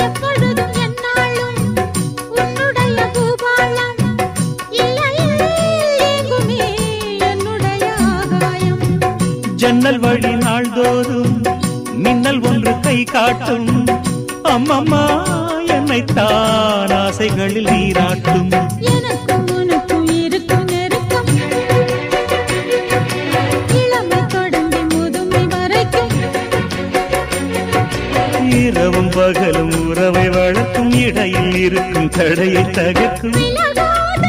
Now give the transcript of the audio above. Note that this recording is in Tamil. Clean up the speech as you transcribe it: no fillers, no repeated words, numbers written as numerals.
எப்பொழுதும் என்னாலும் உன்னுடைய பூபாலம் இல்லையில் எங்குமே என்னுடைய ஆகாயம். ஜன்னல் வழி நாள்தோறும் மின்னல் ஒன்று கை காட்டும். அம்மம்மா என்னைத்தான் ஆசைகளில் நீராட்டும். எனக்கும் உனக்கும் இருக்கும் நெருக்கம் இளமை தொடங்கி முதுமை வரைக்கும். இரவும் பகலும் உறவை வளர்க்கும். இடையில் இருக்கும் தடையை தகர்க்கும். விலகாத